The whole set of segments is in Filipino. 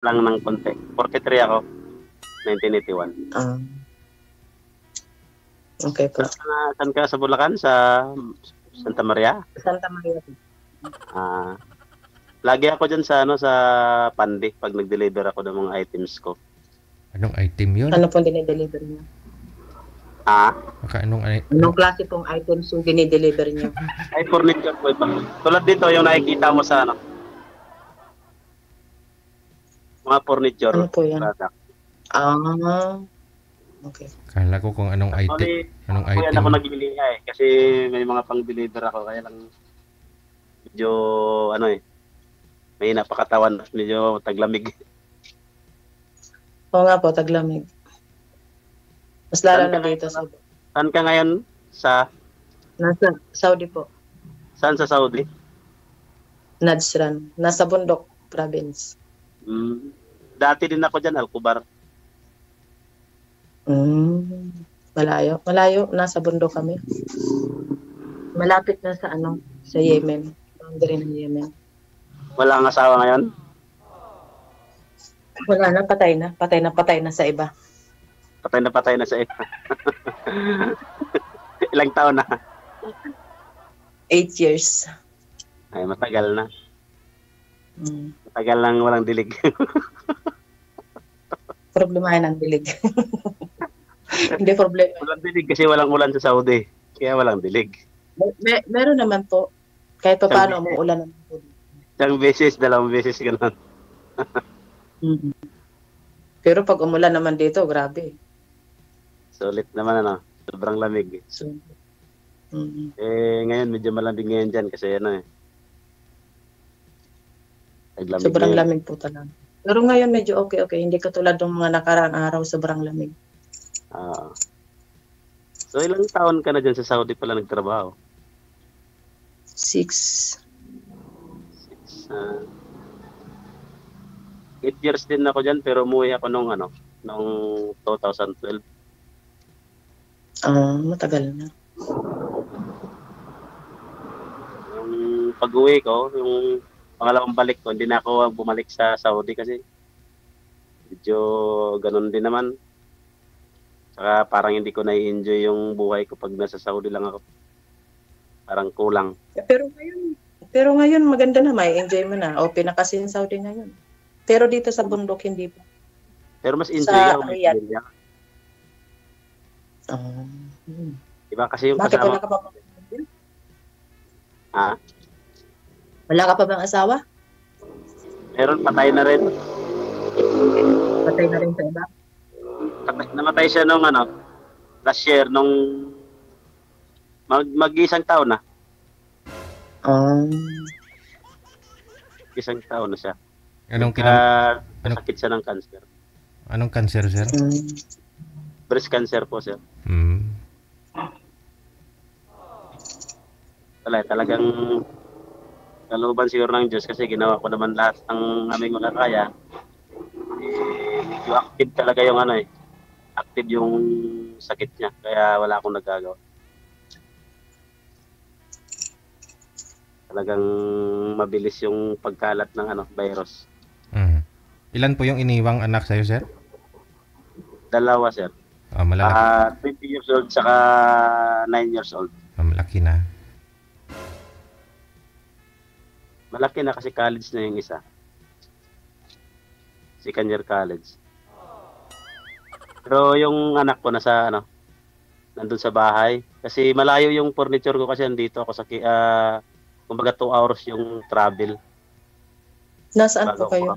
lang ng konti. 43 ako, 1981. Okay po. Saan ka sa Bulacan? Sa Santa Maria? Santa Maria. Lagi ako dyan sa sa Pandi pag nag-deliver ako ng mga items ko. Anong item yun? Ano pong dinideliver niyo? Anong klase pong items yung dinideliver niyo? Ay, furniture po ito. Tulad dito, yung nakikita mo sa mga furniture. Ano po yan? Product. Okay. Kala ko kung anong item. Anong item? Yan ako nagbili kasi may mga pang-deliver ako. Kaya lang medyo may napakatawan. Medyo taglamig. Oo nga po, taglamig. Mas lalo na dito sa... Saan ka ngayon? Nasa Saudi po. Saan sa Saudi? Najran. Nasa Bundok Province. Dati din ako dyan, Alcobar. Malayo. Malayo. Nasa Bundok kami. Malapit na sa sa Yemen. Boundary ng Yemen. Wala ang asawa ngayon? Wala na, patay na. Patay na sa iba. Patay na sa iba. Ilang taon na? 8 years. Ay, matagal na. Matagal lang walang dilig. Problemahin ang dilig. Hindi problema. Walang dilig kasi walang ulan sa Saudi. Kaya walang dilig. Meron naman po. Kahit pa paano umuulan naman po. Isang beses, dalawang beses ganun. Pero pag umulan naman dito, grabe. Sulit naman sobrang lamig. Ngayon medyo malamig ngayon dyan kasi sobrang lamig po talaga. Pero ngayon medyo okay. Hindi katulad ng mga nakaraang araw, sobrang lamig. So ilang taon ka na dyan sa Saudi pala nagtrabaho? 6. 8 years din ako dyan pero umuwi ako nung 2012. Matagal na. Yung pag-uwi ko, yung pangalawang balik ko, hindi na ako bumalik sa Saudi kasi medyo ganun din naman. Saka parang hindi ko na-enjoy yung buhay ko pag nasa Saudi lang ako. Parang kulang. Pero ngayon maganda na, may enjoy mo na. O pinakasin Saudi ngayon. Pero dito sa bundok hindi pa. Pero mas enjoy ka. Riyadh. Diba kasi yung bakit kasama... wala ka pa bang Wala ka pa bang asawa? Meron, patay na rin. Patay na rin sa iba? Namatay siya nung last year, nung mag-isang taon na. Isang taon na siya. Sakit siya ng cancer. Anong cancer, sir? Breast cancer po, sir. Talagang kalooban siguro ng Diyos kasi ginawa ko naman lahat ng aming makakaya. Medyo active talaga yung active yung sakit niya. Kaya wala akong nagagawa. Talagang mabilis yung pagkalat ng virus. Ilan po yung iniwang anak sa'yo, sir? 2, sir. Malalaki. 20 years old saka 9 years old. Malaki na. Malaki na kasi college na yung isa. Second year college. Pero yung anak ko nasa nandun sa bahay. Kasi malayo yung furniture ko kasi nandito ako sa kumbaga 2 hours yung travel. Nasaan po kayo?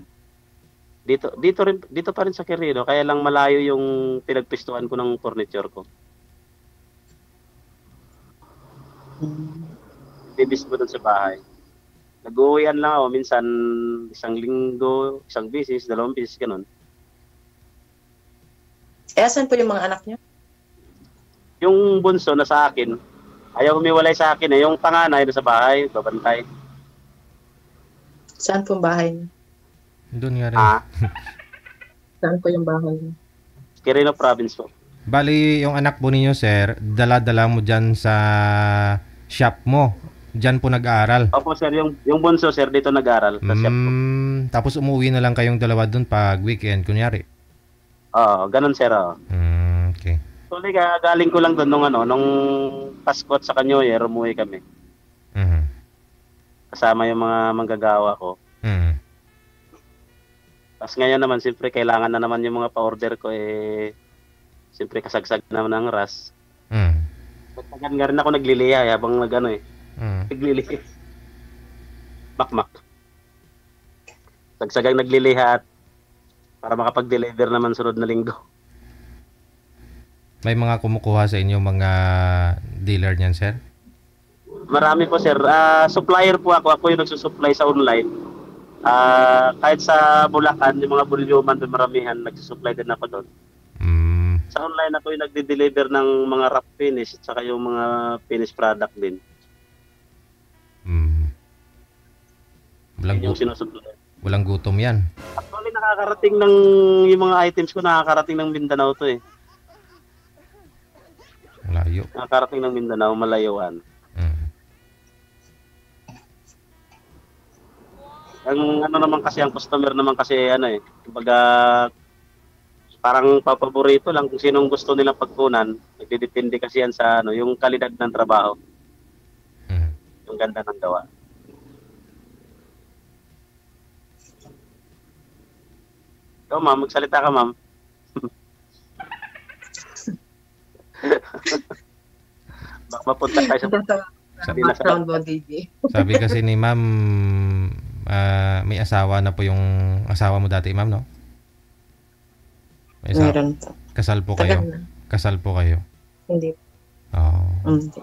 Dito pa rin sa Quirino, kaya lang malayo yung pinagpistuan ko ng furniture ko. Bibis mo dun sa bahay. Nag-uwian lang ako minsan isang linggo, isang beses, 2 beses ganun. Asan po yung mga anak niyo? Yung bunso na sa akin, ayaw humiwalay sa akin yung panganay na sa bahay, babantay. Saan po ang bahay niyo? Doon nga rin. Saan po yung bahay niyo? Quirino Province po. Bali, yung anak po ninyo, sir, dala-dala mo dyan sa shop mo. Diyan po nag-aaral. Opo sir, yung bunso sir dito nag-aral. Sa chef po. Tapos umuwi na lang kayong dalawa doon pag weekend, kunyari. Oo, ganun sir. Oo. Okay. Actually, galing ko lang doon nung Pasko at sa New Year, umuwi kami. Mhm. Kasama yung mga manggagawa ko. Mhm. Tapos ngayon naman, siyempre, kailangan na naman yung mga pa-order ko, siyempre, kasagsag naman ng ras. Mhm. Pagkagan nga rin ako nagliliha, habang Mhm. nagliliha. Makmak. Sagsagang nagliliha at para makapag-deliver naman sunod na linggo. May mga kumukuha sa inyo mga dealer niyan, sir? Marami po, sir. Supplier po ako. Ako yung nagsusupply sa online. Kahit sa Bulacan, yung mga bulyuman doon, maramihan, nagsusupply din ako doon. Sa online ako yung nagde-deliver ng mga wrap finish at saka yung mga finished product din. Yung sinusupply. Walang gutom yan. Actually, nakakarating ng yung mga items ko, nakakarating ng Mindanao to eh. Malayo. Nakakarating ng Mindanao, malayuan. Ang naman kasi, ang customer naman kasi kumbaga parang papaborito lang kung sinong gusto nilang pagkunan. Nagdidepende kasi yan sa yung kalidad ng trabaho. Yung ganda ng gawa. Ikaw, ma'am, magsalita ka, ma'am. Baka mapunta tayo sa background mo, DJ. Sabi kasi ni ma'am, may asawa na po yung asawa mo dati, ma'am, no? Meron po. Kasal po kayo? Tagal na. Kasal po kayo? Hindi. Oh. Hindi.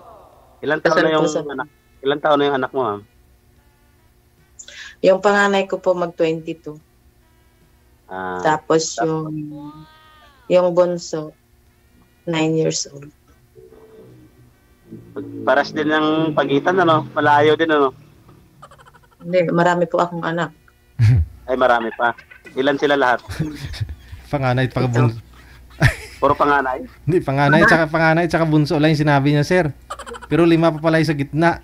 Ilan taon na yung anak? Ilan taon na yung anak mo, ma'am? Yung panganay ko po mag-22. Tapos yung bunso, 9 years old. Paras din ng pagitan, malayo din, Hindi, marami po akong anak. Ay, marami pa. Ilan sila lahat? Panganay at bunso. Puro panganay? Hindi, panganay tsaka bunso lang yung sinabi niya, sir. Pero 5 pa pala yung sa gitna.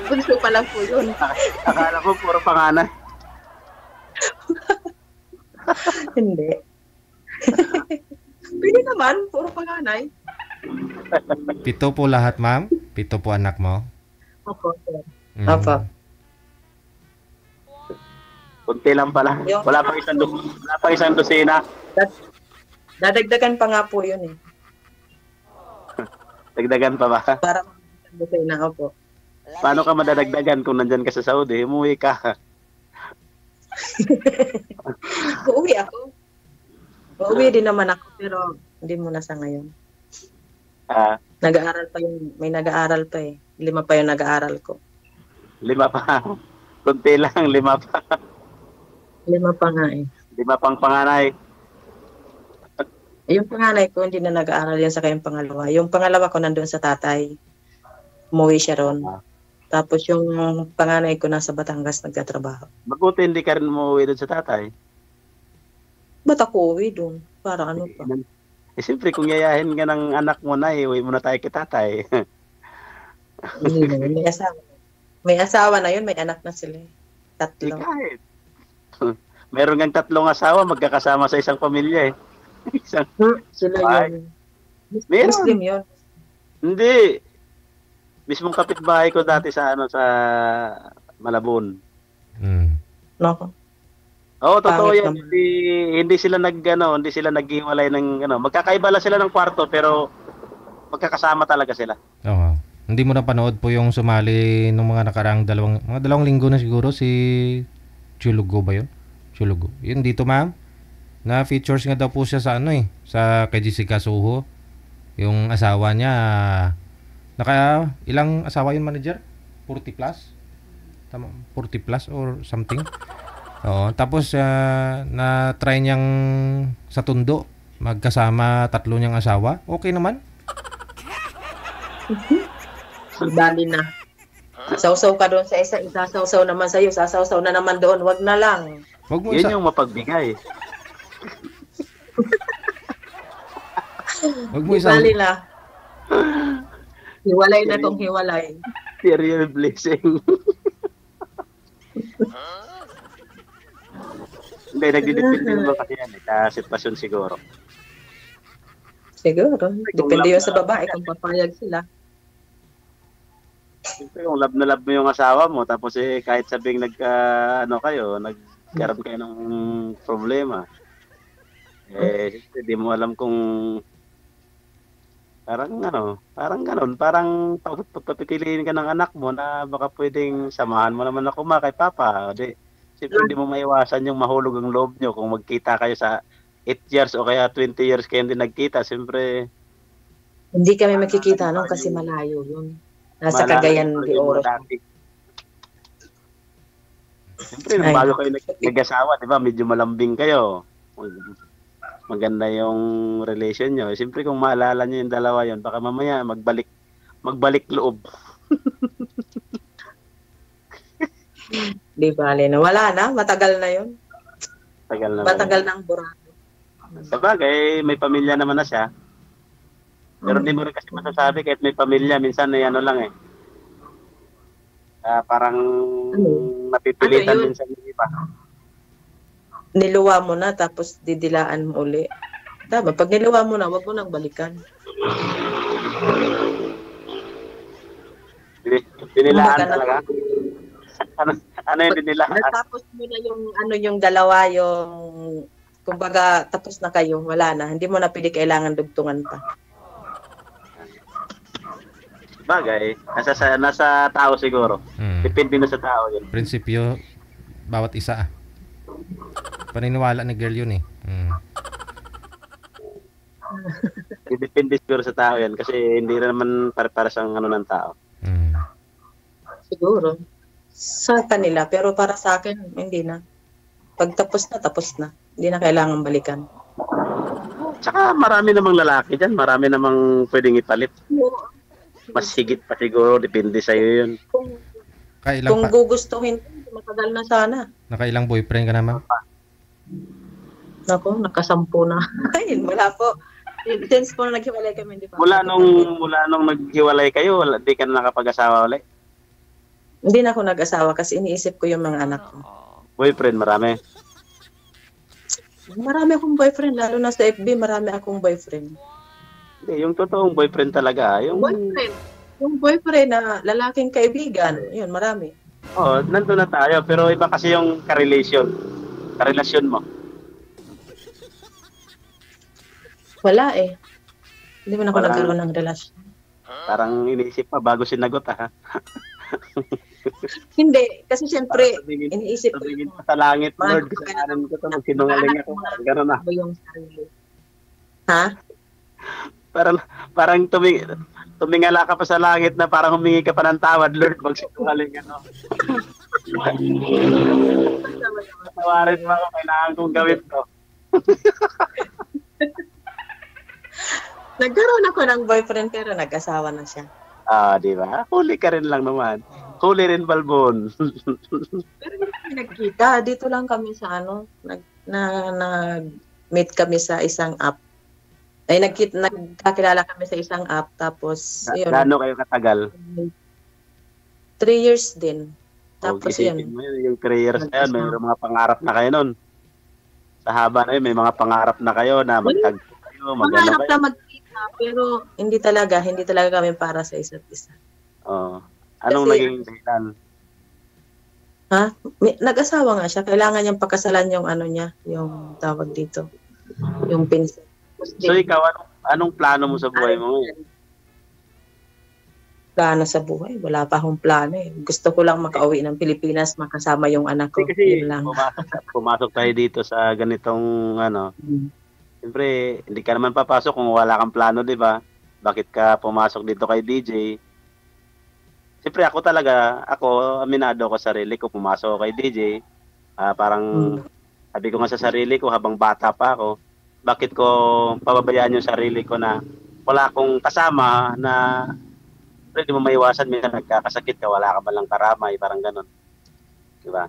Bunso pa lang po yun. Akala ko puro panganay. Hindi. Pwede naman, puro panganay. 7 po lahat, ma'am? 7 po anak mo? Opo, sir. Opo. Kunti lang pala. Wala pa isang dosina. Dadagdagan pa nga po yun eh. Dagdagan pa ba? Para isang dosina, opo. Paano ka madadagdagan kung nandyan ka sa Saudi? Umuwi ka. Uuwi ako. Uuwi din naman ako, pero hindi muna sa ngayon. Nag-aaral pa yun. May nag-aaral pa eh. 5 pa yung nag-aaral ko. 5 pa. Kunti lang, 5 pa. 5 pa nga eh. 5 pang panganay. Yung panganay ko, hindi na nag-aaral yan sa kayong pangalawa. Yung pangalawa ko nandun sa tatay. Umuwi siya ron. Tapos yung panganay ko nasa Batangas nagtatrabaho. Mabuti hindi ka rin umuwi doon sa tatay. Ba't ako uwi doon? Para ano pa? Siyempre, kung yayahin ka ng anak mo na, uwi mo na tayo kay tatay. Hindi na, may asawa. May asawa na yun, may anak na sila. 3. Kahit. Meron ngang 3 asawa, magkakasama sa isang pamilya eh. Sila yun. Meron. Muslim yun. Hindi. Mismong kapitbahay ko dati sa sa Malabon. Nako. Oo, totoo yan. Hindi sila hindi sila naghiwalay ng magkakaiba lang sila ng kwarto pero magkakasama talaga sila. Oo. Hindi mo na panood po yung sumali nung mga nakaraang dalawang linggo na siguro si Chulugo ba yun? Chulugo. Yun dito, ma'am. Na features nga daw po siya sa sa kay Jessica Soho. Yung asawa niya ilang asawa yun, manager? 40 plus? Tama, 40 plus or something. Oo, tapos na-try niyang sa Tondo magkasama 3 niyang asawa. Okay naman. Dali na. Sausaw ka doon sa isa, isasawsaw naman sa'yo, sasawsaw na naman doon, wag na lang. Yun yung mapagbigay. Wag mo isa. Dali na. Hiwalay na tong hiwalay. Material blessing. Hindi, nagdidepende naman kasi yan sa sitwasyon siguro. Siguro. Depende yun sa babae kung papayag sila. Siyempre, kung love na love mo yung asawa mo, tapos kahit sabing nagkaroon kayo ng problema, siyempre, di mo alam kung parang ganun, parang papipiliin ka ng anak mo na baka pwedeng samahan mo naman ako kay Papa. Siyempre, hindi mo maiwasan yung mahulog ang loob nyo kung magkita kayo sa 8 years o kaya 20 years kayo hindi nagkita. Siyempre, Hindi kami makikita nun kasi malayo yun. Nasa Cagayan de Oro. Siyempre, nung bago kayo nag-asawa, di ba, medyo malambing kayo. Maganda yung relation nyo. Siyempre, kung maalala nyo yung dalawa yun, baka mamaya magbalik loob. Di bale na. Wala na. Matagal na yun. Matagal na ang burado. Sabagay, may pamilya naman na siya. Pero hindi mo rin kasi masasabi kahit may pamilya. Minsan lang eh. Parang napipilitan minsan yung iba. Niluwa mo na tapos didilaan mo uli. Tama, pag niluwa mo na, wag mo nang balikan. Dinilaan talaga? Ano yung dinilaan? Natapos mo na yung dalawa, kumbaga tapos na kayo, wala na. Hindi mo na pili kailangan dugtungan pa. Bagay, nasa tao siguro. Depende na sa tao yun. Prinsipyo, bawat isa. Paniniwala ni girl yun eh. Depende siguro sa tao yan kasi hindi naman para sa ng tao. Siguro. Sa kanila, pero para sa akin, hindi na. Pag tapos na. Hindi na kailangan balikan. Tsaka marami namang lalaki dyan, marami namang pwedeng ipalit. Mas higit pa siguro, depende sa'yo yun. Kung gugustuhin, matagal na sana. Nakailang boyfriend ka na, ma'am? Naku, nakasampu na. Ayun, wala po. Since po na naghiwalay kami, hindi pa. Mula nung naghiwalay kayo, di ka na nakapag-asawa ulit? Hindi na ako nag-asawa kasi iniisip ko yung mga anak ko. Boyfriend, marami? Marami akong boyfriend, lalo na sa FB, marami akong boyfriend. Hindi, yung totoong boyfriend talaga. Yung boyfriend na lalaking kaibigan, yun, marami. Oo, nandun na tayo. Pero iba kasi yung karelasyon mo. Wala eh. Hindi mo na ako nagkaroon ng relasyon. Parang iniisip pa bago sinagot ha. Hindi, kasi siyempre, iniisip ko tumingin pa sa langit, Lord. Kasalanan ko ito, magsinungaling ako. Gano'n na. Ha? Parang tumingala ka pa sa langit na parang humingi ka pa ng tawad, Lord. Magsinungaling ano. Tawarin mo ako, kailangan kong gawin to. Nagkaroon ako ng boyfriend pero nag-asawa na siya. Di ba? Huli ka rin lang naman. Huli rin, Balbon. Pero hindi kami nagkita. Dito lang kami sa nag-meet kami sa isang app. Ay, nagkakilala kami sa isang app. Tapos, yun. Gaano kayo katagal? 3 years din. Tapos, yun. Yung 3 years na yun, may mga pangarap na kayo nun. Sa haba na yun, may mga pangarap na kayo na magtagpo kayo. Pangarap na magkita, pero hindi talaga kami para sa isa't isa. Anong Kasi, naging dahilan? Ha? Nag-asawa nga siya. Kailangan niyang pakasalan yung niya, yung tawag dito. Yung pinsan. So ikaw, anong plano mo sa buhay mo? Plano sa buhay? Wala pa akong plano eh. Gusto ko lang makauwi ng Pilipinas, makasama yung anak ko. Kasi yun lang. pumasok tayo dito sa ganitong Siyempre, hindi ka naman papasok kung wala kang plano, di ba? Bakit ka pumasok dito kay DJ? Siyempre aminado ko sa sarili ko, pumasok ako kay DJ. Parang sabi ko nga sa sarili ko habang bata pa ako, bakit ko pababayaan yung sarili ko na wala akong kasama na hindi mo maiwasan, minsan nagkakasakit ka, wala ka ba lang karamay, parang ganon. Diba?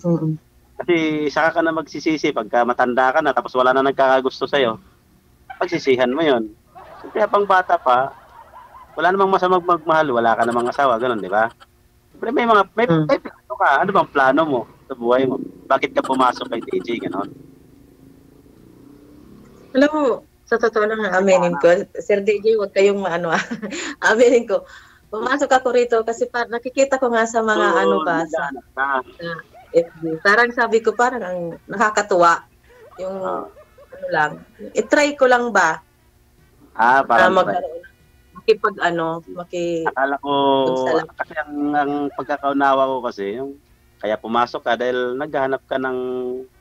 Kasi saka ka na magsisisi pagka matanda ka na tapos wala na nagkakagusto sa'yo. Pagsisihan mo yon. Siyempre habang bata pa, wala namang masamang magmahal, wala ka namang asawa, ganon, di ba? Siyempre may mga, Hmm. may plano ka. Ano bang plano mo sa buhay mo? Bakit ka pumasok kay DJ, gano'n? Alam mo, sa totoo lang aminin ko, Sir DJ, huwag kayong maano aminin ko. Pumasok ako rito kasi nakikita ko nga sa mga ano So, ba naghahanap ka. sa FB. Parang sabi ko parang ang nakakatuwa yung Ah, ano lang. I-try ko lang ba na parang try. magkaroon makipag ano, Akala ko, makipagsalam. kasi ang pagkakaunawa ko kasi, yung, kaya pumasok ka dahil naghahanap ka ng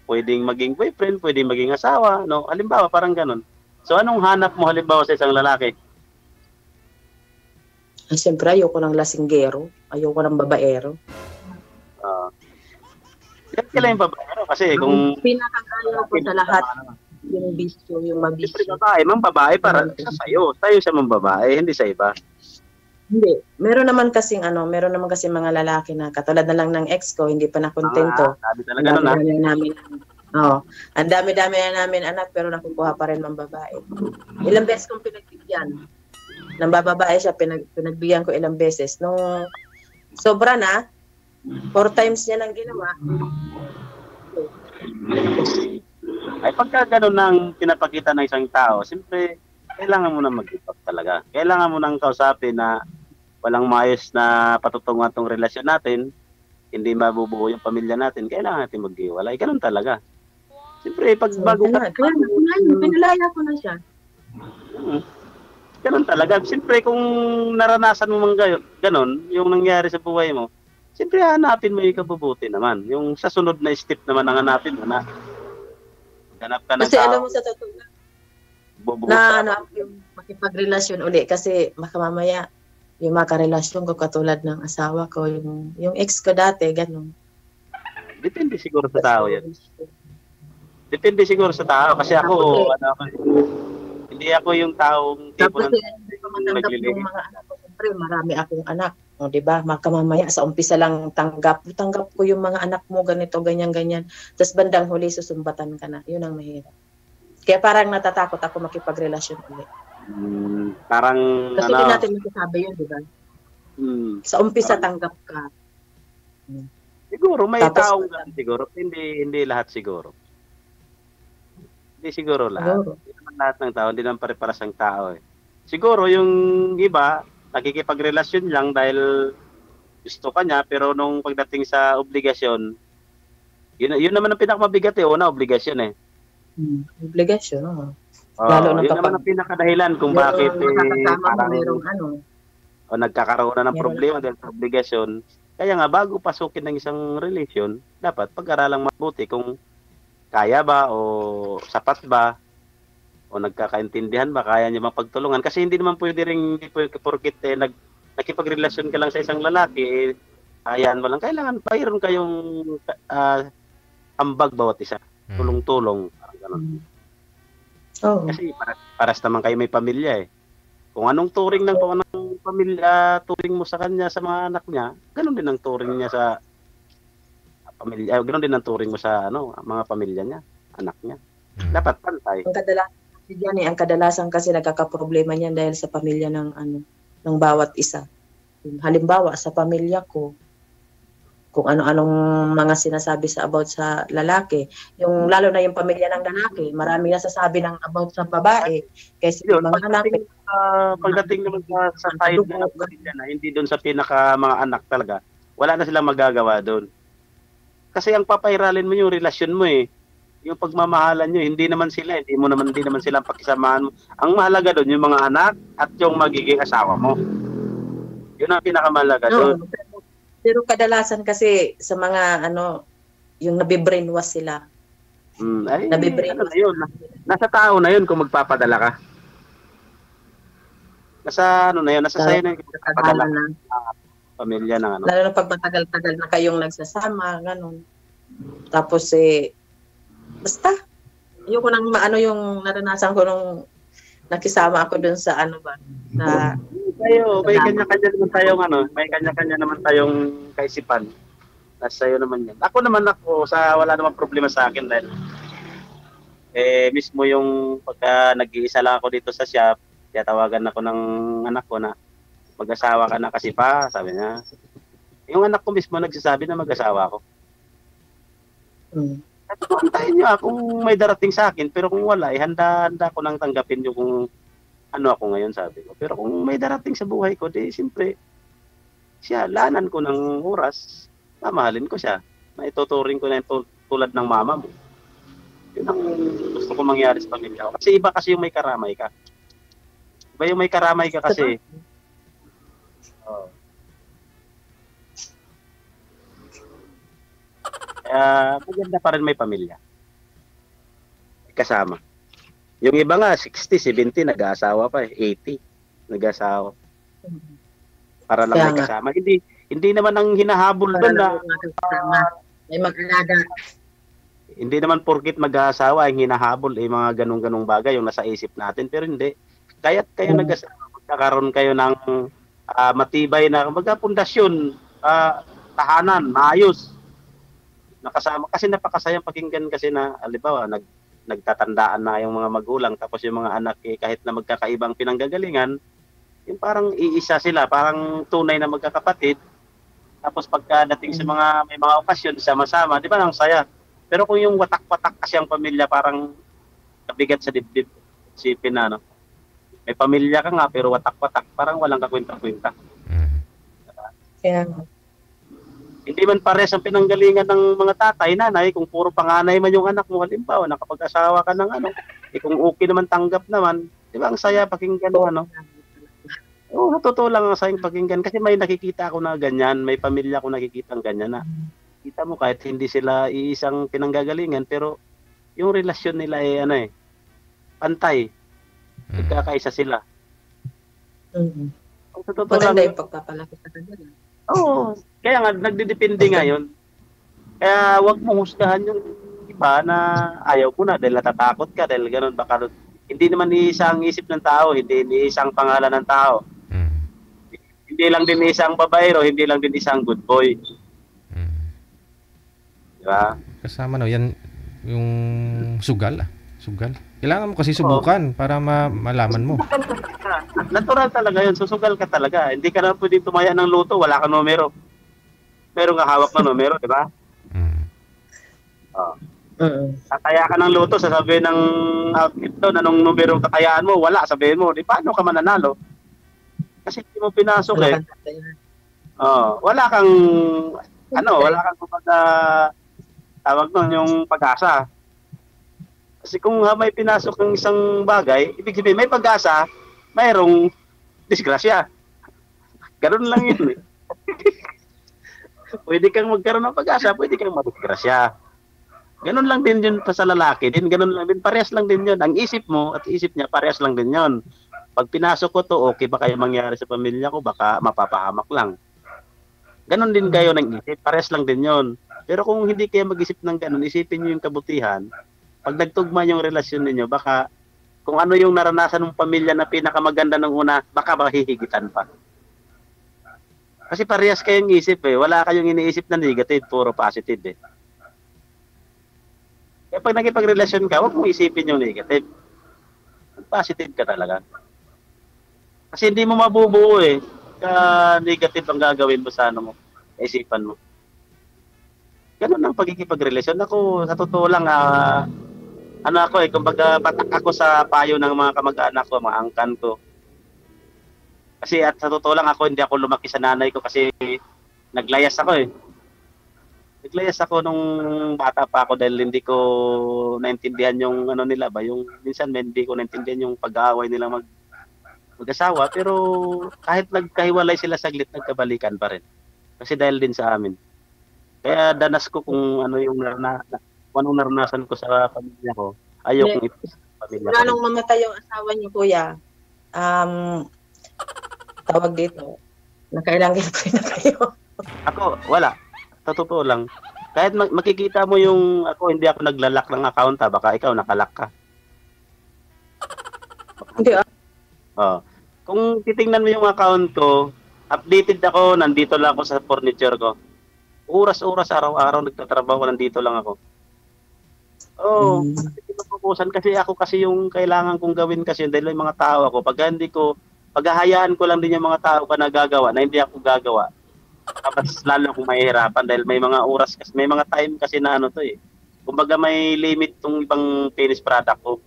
pwedeng maging boyfriend, pwedeng maging asawa, no? Halimbawa, parang ganun. So, anong hanap mo halimbawa sa isang lalaki? Siyempre, ayoko ng lasinggero, ayoko ng babaero. Ah, kailan yung babae, no? Kasi kung Ang pinakaayaw ko sa lahat, yung bisyo, yung siyempre mabisyo. babae, mang babae para sa sayo. Sayo siya mang babae, hindi sa iba. Hindi. Meron naman kasing mga lalaki na katulad na lang ng ex ko, hindi pa nakontento. Sabi Ang talaga nun, ha? dami-dami na namin, oh, ang dami-dami na namin anak pero nakukuha pa rin ng babae. Ilang beses kong pinagbigyan. Nang bababae siya, pinagbigyan ko ilang beses. Nung sobra na, 4 times niya nang ginawa. Ay, pagka ganun ang pinapakita ng isang tao, siyempre, kailangan mo na mag-ibag talaga. Kailangan mo nang kausapin na walang maayos na patutunguhan tong relasyon natin, hindi mabubuo yung pamilya natin, kailangan natin mag-iwalay. Ganun talaga. Siyempre, pag bago ka, Pinalaya ko na siya. ganun talaga. Siyempre, kung naranasan mo mang ganun, yung nangyari sa buhay mo, siyempre, hanapin mo yung kabubuti naman. Yung sa sunod na step naman ang hanapin mo na hanap ka ng Kasi tao, alam mo sa totoo bubuo na ka. yung makipagrelasyon uli kasi makamamaya yung makarelasyon ko katulad ng asawa ko, yung ex ko dati, ganun. Depende siguro sa tao yan. Depende siguro sa tao. Kasi ako, hindi ako yung taong tipo Tapos ng hindi ko matanggap naglilihi. yung mga anak ko. Siyempre, marami akong anak. O, di ba? Makamamaya sa umpisa lang tanggap ko yung mga anak mo, ganito, ganyan, ganyan. Tapos bandang huli, susumbatan ka na. Yun ang mahirap. Kaya parang natatakot ako makipagrelasyon ulit. Parang, Kasi hindi natin masasabi yun, di ba? Sa umpisa, tanggap ka. Siguro, may Tapos, taong ganun siguro. Hindi lahat siguro. Hindi siguro lahat. Siguro. Hindi naman lahat ng tao. Hindi naman pare-paras ang tao eh. Siguro, yung iba, nakikipagrelasyon lang dahil gusto ka niya, pero nung pagdating sa obligasyon, yun naman ang pinakamabigat eh. Una, obligasyon eh. Obligasyon, no? Lalo na yun naman ang pinakadahilan kung bakit parang o nagkakaroon na ng problema dahil sa obligasyon. Kaya nga, bago pasukin ng isang relasyon, dapat pag-aralang mabuti kung kaya ba o sapat ba o nagkakaintindihan ba, kaya niyo mapagtulungan. Kasi hindi naman pwede rin, porkit nakipagrelasyon ka lang sa isang lalaki, hayaan mo lang. Kailangan mayroon kayong ambag bawat isa. Tulong-tulong. Parang ganun. Kasi paras naman kayo may pamilya eh. Kung anong turing ng pamilya, turing mo sa kanya, sa mga anak niya, ganun din ang turing niya sa pamilya, ganun din ang turing mo sa mga pamilya niya, anak niya. Dapat pantay. Ang kadalasan kasi nagkakaproblema niyan dahil sa pamilya ng bawat isa. Halimbawa sa pamilya ko, kung ano-anong mga sinasabi about sa lalaki, yung lalo na yung pamilya ng lalaki, marami nasasabi ng about sa babae kasi yun, mga anak pagdating naman sa side ng pamilya na hindi doon sa pinaka mga anak talaga, wala na silang magagawa doon. Kasi ang papairalin mo yung relasyon mo eh. Yung pagmamahalan nyo, hindi naman sila pakisamahan mo. Ang mahalaga doon, yung mga anak at yung magiging asawa mo. Yun ang pinakamahalaga doon. Pero kadalasan kasi sa mga yung nabibrainwash sila. Nabibrainwash. Nasa tao na yun kung magpapadala ka. Nasa sayo na yung magpapadala ka. Pamilya na Lalo na pag matagal-tagal na kayong nagsasama, ganun. Tapos basta, ayoko nang yung naranasan ko nung nakisama ako dun sa na may kanya-kanya naman tayong may kanya-kanya naman tayong kaisipan. Nasa iyo naman yan. Wala namang problema sa akin dahil mismo yung pagka nag-iisa lang ako dito sa shop, kaya tawagan ako ng anak ko na mag-asawa ka na kasi pa, sabi niya. Yung anak ko mismo nagsasabi na mag-asawa ako. Mm. Sabi ko, antayin niyo kung may darating sa akin, pero kung wala, handa ko nang tanggapin yung kung ano ako ngayon, sabi ko. Pero kung may darating sa buhay ko, di siyempre, siya, lanan ko ng oras, mamahalin ko siya. Maituturing ko na yung tulad ng mama mo. Yun ang gusto ko mangyari sa pamilya ko. Kasi iba kasi yung may karamay ka. Iba yung may karamay ka kasi. Oh. Kaya maganda pa rin may pamilya. May kasama. Yung iba nga, 60, 70, nag-aasawa pa eh. 80, nag-aasawa. Para lang Kaya may nga. kasama. Hindi naman ang hinahabol doon na may mag-alaga. hindi naman porkit mag-aasawa ang hinahabol mga ganung-ganung bagay yung nasa isip natin, pero hindi. Kaya't kayo nag-asawa, magkakaroon kayo ng matibay na pundasyon, tahanan, maayos. Nakasama kasi napakasayang pakinggan kasi na halimbawa nagtatandaan na yung mga magulang tapos yung mga anak kahit na magkakaibang pinanggagalingan, yung parang iisa sila, parang tunay na magkakapatid. Tapos pagkadating sa may mga okasyon sama-sama, di ba ang saya? Pero kung yung watak-watak kasi ang pamilya, parang kabigat sa dibdib. Sipin na, no? May pamilya ka nga, pero watak-watak, parang walang kakwenta-kwenta. Kaya nga. Hindi man pares ang pinanggalingan ng mga tatay, nanay, kung puro panganay man yung anak mo, halimbawa, nakapag-asawa ka ng kung okay naman, tanggap naman, di ba ang saya pakinggan ng Oo, totoo lang ang sayang pakinggan kasi may nakikita ako na ganyan, may pamilya ko nakikita ang ganyan na kita mo kahit hindi sila iisang pinanggagalingan pero yung relasyon nila pantay. Nagkakaisa sila. Sa totoo lang, Maganda yung pagpapalaki sa kanila. oo, kaya nga nagdidepende ngayon. Kaya wag mo husgahan yung iba na ayaw mo na dahil natatakot ka dahil ganun baka hindi naman iisang isip ng tao, hindi isang pangalan ng tao. Hindi lang din isang babaero, hindi lang din isang good boy. Diba? Kasama yan yung sugal. Sugal. Kailangan mo kasi subukan para malaman mo. Natural talaga yun. Susugal ka talaga. Hindi ka na pwedeng tumaya ng luto. Wala ka numero. Meron ka hawak na numero, di ba? Tataya ka ng luto, sasabihin ng outfit doon, anong numero tatayaan mo? Wala, sabihin mo. Di paano ka mananalo? Kasi hindi mo pinasok wala kang tawag nun yung pag-asa. Kasi kung may pinasok ng isang bagay, ibig sabihin may pag-asa, mayroong disgrasya. Ganun lang yun. Pwede kang magkaroon ng pag-asa, pwede kang madisgrasya. Ganun lang din yun sa lalaki. Ganun lang din, parehas lang din yun. Ang isip mo at isip niya, parehas lang din yun. Pag pinasok ko to, okay ba kayo mangyari sa pamilya ko? Baka mapapahamak lang. Ganon din kayo ng isip. Pares lang din yon. Pero kung hindi kayo mag-isip ng ganon, isipin nyo yung kabutihan. Pag nagtugma yung relasyon ninyo, baka kung ano yung naranasan ng pamilya na pinakamaganda ng una, baka mahihigitan pa. Kasi parehas kayong isip Wala kayong iniisip na negative, puro positive Kaya pag nakipagrelasyon ka, huwag mo isipin yung negative. Positive ka talaga. Kasi hindi mo mabubuo negative ang gagawin mo sa isipan mo. Ganun ang pagkikipagrelasyon. Ako, sa totoo lang, kumbaga patak ako sa payo ng mga kamag-anak ko, mga angkan ko. Kasi at sa totoo lang hindi ako lumaki sa nanay ko kasi naglayas ako Naglayas ako nung bata pa ako dahil hindi ko naintindihan yung nila ba, yung minsan hindi ko naintindihan yung pag-aaway nila mag-asawa, pero kahit nagkahiwalay sila saglit, nagkabalikan pa rin. Kasi dahil din sa amin. Kaya danas ko kung anong naranasan ko sa pamilya ko. Ayaw kong ipis sa pamilya ko. Anong mamatay yung asawa niyo, kuya? Tawag dito. Nakailang girlfriend na kayo? Ako, wala. Sa totoo lang. Kahit makikita mo yung hindi ako naglalak ng account baka ikaw nakalak ka. Hindi Kung titingnan mo yung account ko, updated ako, nandito lang ako sa furniture ko. Oras-oras, araw-araw nagtatrabaho, nandito lang ako. Kasi ako kasi yung kailangan kong gawin kasi dahil yung mga tao ako, paghahayaan ko lang din yung mga tao pa nagagawa na hindi ako gagawa. mas lalo akong mahihirapan dahil may mga oras kasi, may mga time kasi na ano to eh. Kumbaga may limit tong ibang finished product ko.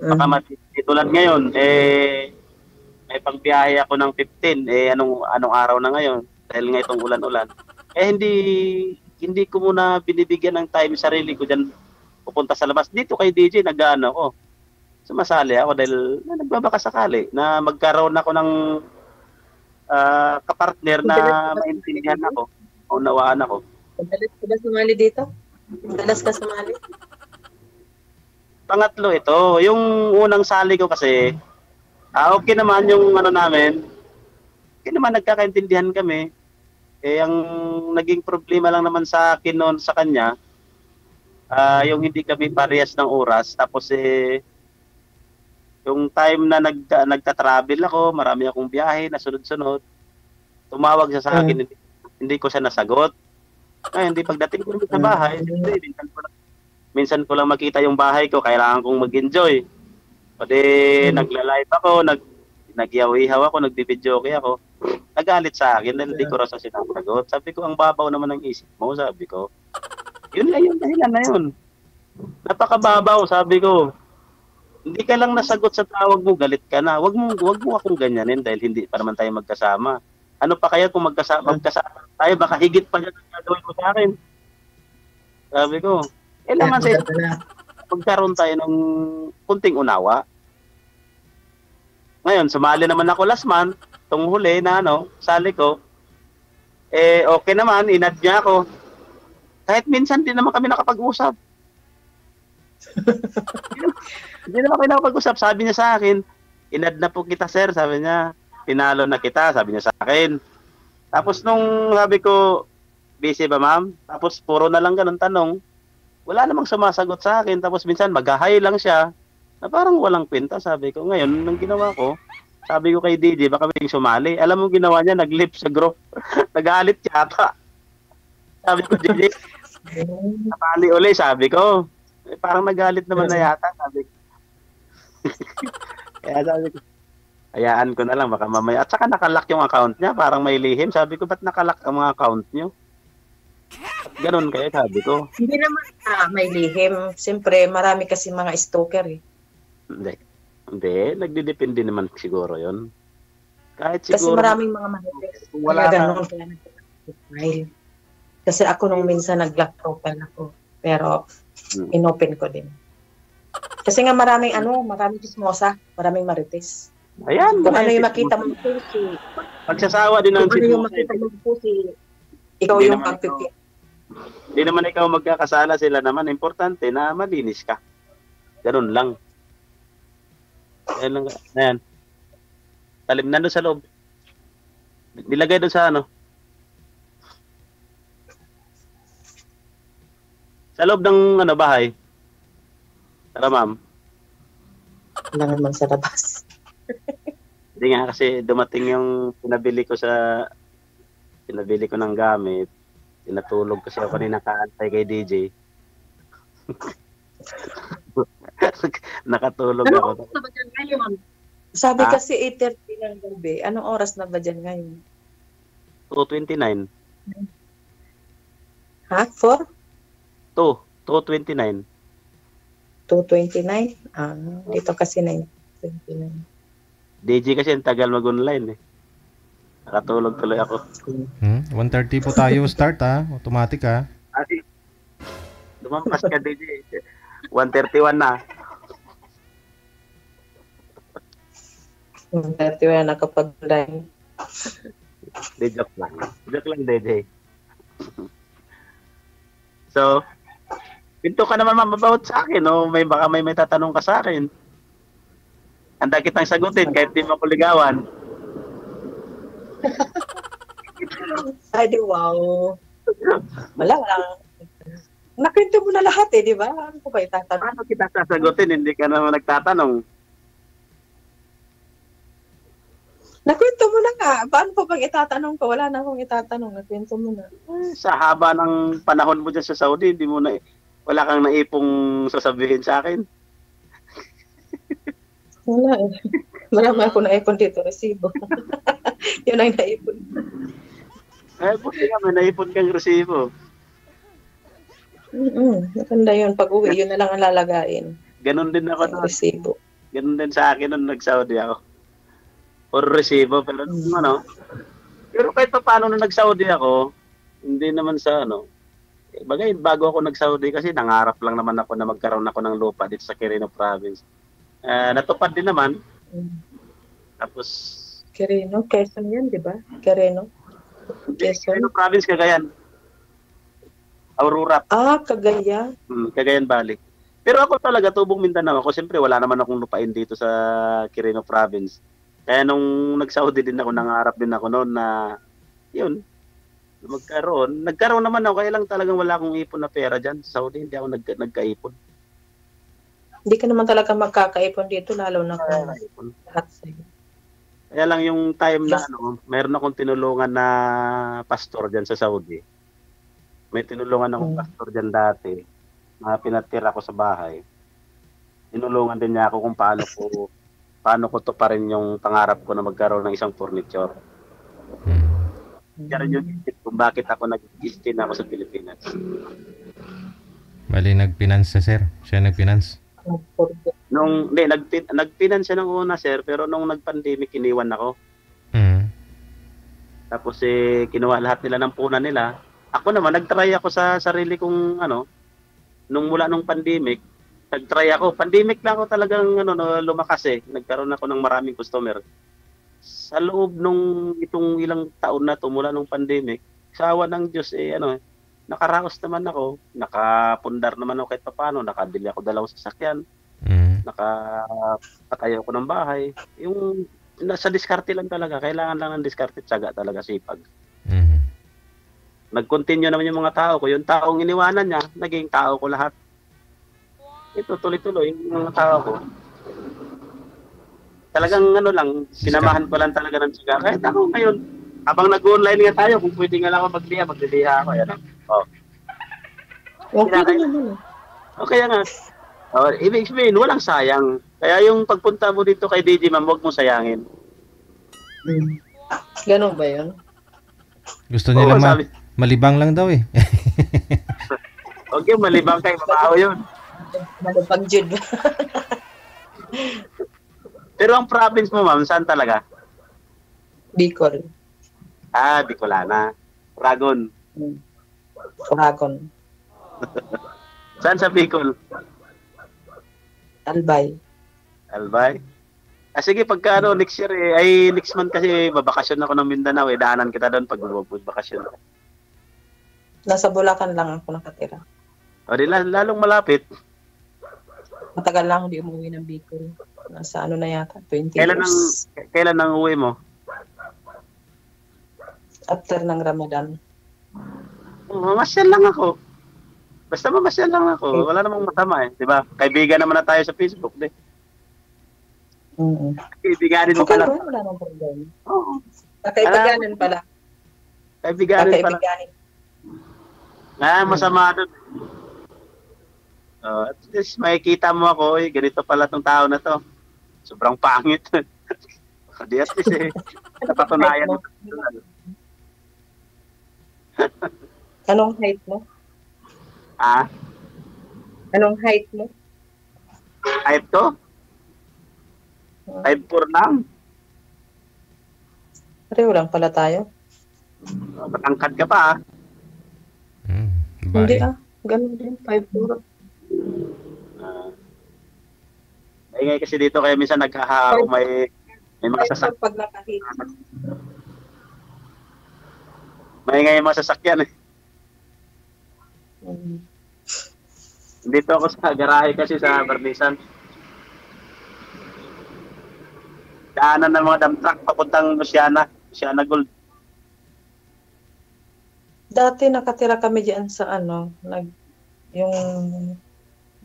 Baka tulad ngayon, may pangbiyahe ako ng 15, anong araw na ngayon? Dahil nga itong ulan-ulan. Hindi ko muna binibigyan ng time sarili ko dyan pupunta sa labas. Dito kay DJ, nag-ano ko. Sumasali ako dahil nagbabaka sakali na magkaroon ako ng kapartner na maintindihan ako, unawaan ako. Madalas ka ba sumali dito? Madalas ka sumali? Pangatlo ito, yung unang sali ko kasi, okay naman yung ano namin, okay naman nagkakaintindihan kami. Ang naging problema lang naman sa akin noon sa kanya, yung hindi kami parehas ng oras. Tapos yung time na nagta-travel ako, marami akong biyahe na sunod-sunod, tumawag siya sa akin, hindi ko siya nasagot. Hindi pagdating ko sa bahay, minsan ko lang makita yung bahay ko, kailangan kong mag-enjoy. Pwede nagla-live ako, nag-ihaw-ihaw ako, nagbibidyoke ako. Nagalit sa akin dahil hindi ko raw sa sinasagot. Sabi ko, ang babaw naman ng isip mo, sabi ko. Yun lang yung dahilan na yun. Napakababaw, sabi ko. Hindi ka lang nasagot sa tawag mo, galit ka na. Wag mo akong ganyanin dahil hindi pa naman tayo magkasama. Ano pa kaya kung magkasama tayo, baka higit pa niya ang gagawin mo sa akin. Sabi ko, naman sa magkaroon tayo ng kunting unawa. Ngayon, sumali naman ako last month, itong huli na sali ko. Okay naman, inad niya ako. Kahit minsan din naman kami nakapag-usap. Hindi naman kami nakapag-usap. Sabi niya sa akin, inad na po kita sir, sabi niya. Pinalo na kita, sabi niya sa akin. Tapos nung sabi ko, busy ba ma'am? Tapos puro na lang ganun tanong. Wala namang sumasagot sa akin. Tapos minsan mag-hi lang siya. Na parang walang kwenta, sabi ko. Ngayon, nung ginawa ko, sabi ko kay DJ, baka may sumali. Alam mo ginawa niya, nag-lip sa group. Nagalit yata. Sabi ko, DJ, napali uli, sabi ko. Parang nagalit naman na yata, sabi ko. Kaya sabi ko, hayaan ko na lang, baka mamaya. At saka nakalock yung account niya, parang may lihim. Sabi ko, ba't nakalock ang mga account niyo? Ganon kaya, sabi ko. Hindi naman may lihim. Siyempre, marami kasi mga stalker eh. Hindi, nagdidepende naman siguro yon. Kahit siguro. Kasi maraming mga manilis. Wala kaya ganun, kaya nag-profile. Kasi ako nung minsan nag-lock profile ako. Pero, inopen ko din. Kasi nga maraming chismosa, maraming marites. Ayan. Kung ano yung makita mo po pagsasawa din ng kung ano yung makita mo po ikaw hindi yung pagpipili. Hindi naman ikaw magkakasala, sila naman. Importante na malinis ka. Ganun lang. Ayan lang. Ayan. Talim na doon sa loob. Nilagay doon sa sa loob ng bahay. Tara ma'am. Kailangan man sa labas. Hindi nga kasi dumating yung pinabili ko ng gamit. Tinatulog kasi ako kanina kaantay kay DJ. Nakatulog ako. Oras na ba dyan ngayon? Sabi kasi 8:30 ng gabi. Anong oras na ba dyan ngayon? 2:29. Ha? 4? 2:29. 2:29? Dito kasi 9:29. DJ kasi ang tagal mag-online eh. Nakatulog tuloy ako. 1:30 po tayo start automatic Kasi lumampas ka DJ. 1:31 na. 1:31 nakapag-live. Joke lang. Joke lang DJ. So, pinto ka naman mababawat sa akin, no? Baka may tatanong ka sa akin. Handa kitang sagutin kahit di mo ako ligawan. Ay, wow. Wala. Nakwento mo na lahat di ba? Ano ba itatanong? Paano kita sasagutin? Hindi ka naman nagtatanong. Nakwento mo na nga. Paano pa bang itatanong ko? Wala na akong itatanong. Nakwento mo na. Sa haba ng panahon mo dyan sa Saudi, wala kang naipong sasabihin sa akin. Wala Marami ako naipon dito, resibo. Yun ang naipon. Buti nga, may naipon kang resibo. Maganda yun. Pag uwi, yun na lang ang lalagain. Ganon din ako Yung noon. resibo. Ganon din sa akin nung nag-Saudi ako. Or resibo, pero pero kahit pa paano nung nag-Saudi ako, hindi naman sa bagay, bago ako nag-Saudi kasi nangarap lang naman ako na magkaroon ako ng lupa dito sa Quirino Province. Natupad din naman. Tapos, Quirino, Quezon yan, di ba? Quirino. Quirino Province, Cagayan. Aurora. Cagayan. Cagayan Valley. Pero ako talaga, tubong Mindanao ako. Siyempre, wala naman akong lupain dito sa Quirino Province. Kaya nung nag-Saudi din ako, nangarap din ako noon na, yun, Nagkaroon naman ako, kaya lang talagang wala akong ipon na pera dyan. Sa Saudi, hindi ako nagkaipon. Hindi ka naman talaga magkakaipon dito, lalo na kung lahat sa'yo. Kaya lang yung time na, mayroon akong tinulungan na pastor dyan sa Saudi. May tinulungan akong pastor dyan dati, na pinatira ko sa bahay. Tinulungan din niya ako kung paano ko to pa rin yung pangarap ko na magkaroon ng isang furniture. Kaya rin yung isip kung bakit ako nag-stay na ako sa Pilipinas. Bali, nag-finance sir. Siya nag-finance. Nag-finance siya nung una, sir, pero nung nag-pandemic, iniwan ako. Tapos kinuha lahat nila ng punan nila. Ako naman, nag-try ako sa sarili kong mula nung pandemic, nag-try ako. Pandemic lang ako talagang lumakas Nagkaroon ako ng maraming customer. Sa loob nung itong ilang taon na to mula nung pandemic, sa awa ng Diyos nakaraos naman ako, nakapundar naman ako kahit paano, nakabili ako 2 sasakyan, nakapatayo ako ng bahay. Yung sa diskarte lang talaga, kailangan lang ng diskarte, tiyaga talaga, sipag. Nag-continue naman yung mga tao ko. Yung taong iniwanan niya, naging tao ko lahat. Ito, tuloy-tuloy yung mga tao ko. Talagang sinamahan ko lang talaga ng siga. Kahit ako ngayon, habang nag-online nga tayo, kung pwede nga lang ako magliha ako. Yan. Okay naman. Kaya nga. Ibig sabihin, walang sayang. Kaya yung pagpunta mo dito kay DJ, ma'am, huwag mo sayangin. Ganun ba yun? Gusto nila malibang lang daw Okay, malibang kayo, mabaho yun. Malibang jud. Pero ang province mo, ma'am, saan talaga? Bicol. Bicolana. Ragon. Ragon. Saan sa Bicol? Albay. Sige, pagka next year next month kasi babakasyon ako ng Mindanao daanan kita doon pag bakasyon. Nasa Bulacan lang ako nakatira. Lalong malapit. Matagal lang hindi umuwi ng Bicol. Nasa na yata, 20 years. Kailan ang uwi mo? After ng Ramadan. Mamasyal lang ako. Basta mamasyal lang ako. Wala namang masama di ba? Kaibigan naman na tayo sa Facebook, Kaibiganin mo pala. Wala namang problema. Oo. Kaibiganin pala. Kaibiganin pala. Masama doon. At least makikita mo ako, ganito pala tong tao na to. Sobrang pangit. Di at least napatunayan mo. Anong height mo? Anong height mo? Height ko? 5'4" lang. Pareho lang pala tayo. Matangkad ka pa Hindi ganun din, 5'4". Ngayon kasi dito kaya minsan nagkahao, may mga sasakyan. Pag nakahit. May ngayon mga sasakyan Dito ako sa garahe kasi sa Barnisan. Daanan ng mga dump truck papuntang Luciana Gold. Dati nakatira kami diyan sa yung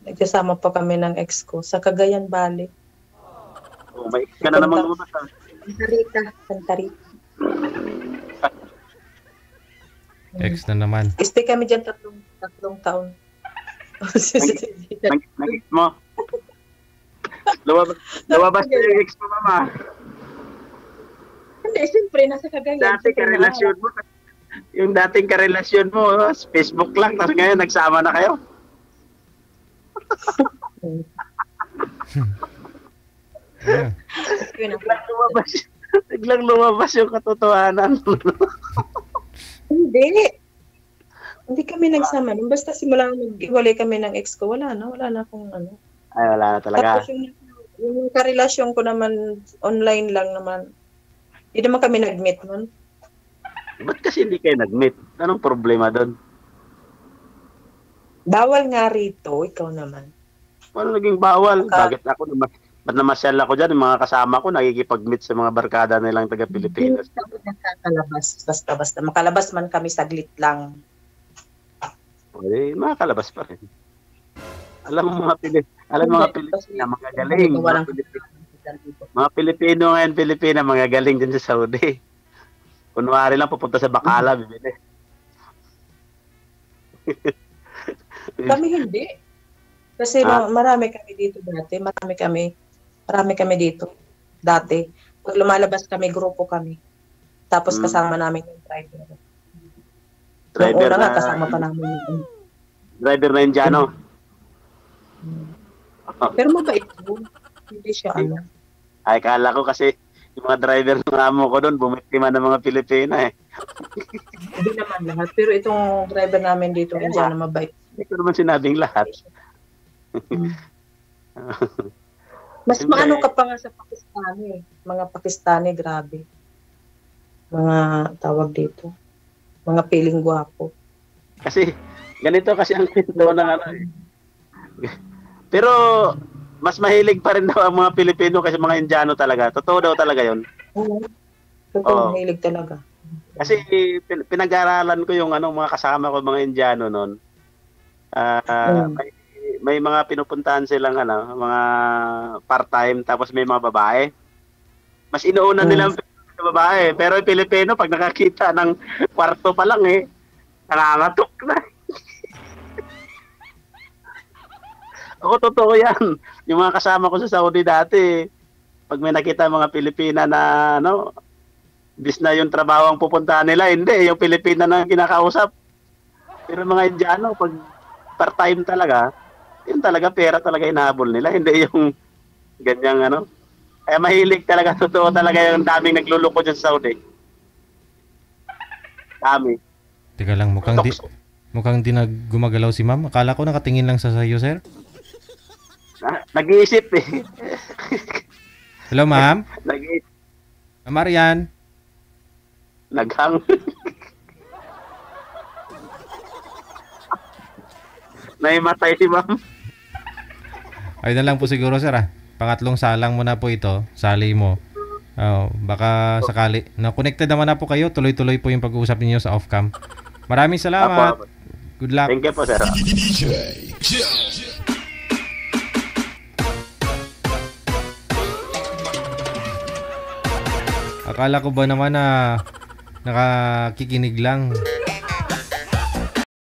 nagsasama pa kami ng ex ko sa Cagayan Valley. May ex ka na naman muna Santa Rita. Ex na naman. Stay kami diyan tatlong taon. Nag-ex mo? Lumabas na yung ex mo, mama. Hindi, siyempre, nasa Cagayan. Dati ka relasyon mo. Yung dating karelasyon mo, Facebook lang, tapos ngayon nagsama na kayo. Yeah. Biglang lumabas yung katotohanan. Hindi. Hindi kami nagsama. Basta simula mag-iwalay kami ng ex ko, wala na akong ano. Ay, wala na talaga. Tapos yung karelasyon ko naman, online lang naman. Hindi naman kami nag-meet nun. Ba't kasi hindi kayo nag-meet? Anong problema doon? Bawal nga rito, ikaw naman. Paano naging bawal? Bakit ako naman? Ba't namasyal ako dyan? Yung mga kasama ko, nakikipag-meet sa mga barkada nilang taga-Pilipinas. Hindi kami nagkakalabas. Basta. Makalabas man kami saglit lang. Eh, makakalabas pa rin. Alam mo mga Pilipina, mga galing. Mga Pilipino ngayon, Pilipina, mga galing din sa Saudi. Kunwari lang, pupunta sa Bacala, bibili. Kami hindi. Kasi marami kami dito dati. Marami kami dito dati. Pag lumalabas kami, grupo kami. Tapos kasama namin yung driver. Yung una nga, kasama pa namin yung driver na Indiano. Pero mabait po. Hindi siya ano. Ay, kala ko kasi yung mga driver ng amo ko doon, bumiktima ng mga Pilipina eh. Hindi naman lahat. Pero itong driver namin dito, Indiano, mabait. Hindi ko naman sinabing lahat. Mas maano ka pa nga sa Pakistani eh. Mga Pakistani, grabe. Mga tawag dito. Mga piling gwapo. Kasi, ganito kasi ang kwento ng ano eh. Pero, mas mahilig pa rin daw ang mga Pilipino kasi mga Indiano talaga. Totoo daw talaga yun. Oo. Totoo, mahilig talaga. Kasi, pinag-aralan ko yung mga kasama ko mga Indiano noon. May mga pinupuntahan silang mga part-time tapos may mga babae. Mas inuuna nila ang babae. Pero yung Pilipino, pag nakakita ng kwarto pa lang nangangatok na. Ako, totoo yan. Yung mga kasama ko sa Saudi dati, pag may nakita mga Pilipina na, bis na yung trabaho ang pupuntahan nila, hindi. Yung Pilipina na kinakausap. Pero mga Indiano, pag part-time talaga, yun talaga, pera talaga hinahabol nila. Hindi yung ganyang Kaya mahilig talaga, totoo talaga yung daming nagluluko dyan sa Saudi. Dami. Teka lang, mukhang di gumagalaw si ma'am. Akala ko nakatingin lang sa sayo, sir. Nag-iisip eh. Hello, ma'am? Nag-iisip. Ma'am Arian? Naghang. Naimatay si ma'am. Ayun na lang po siguro, sir. Pangatlong salang mo na po ito. Sali mo. Baka sakali. Connected naman na po kayo. Tuloy-tuloy po yung pag-uusap niyo sa off-cam. Maraming salamat. Good luck. Thank you po, sir. Akala ko ba naman na nakakikinig lang.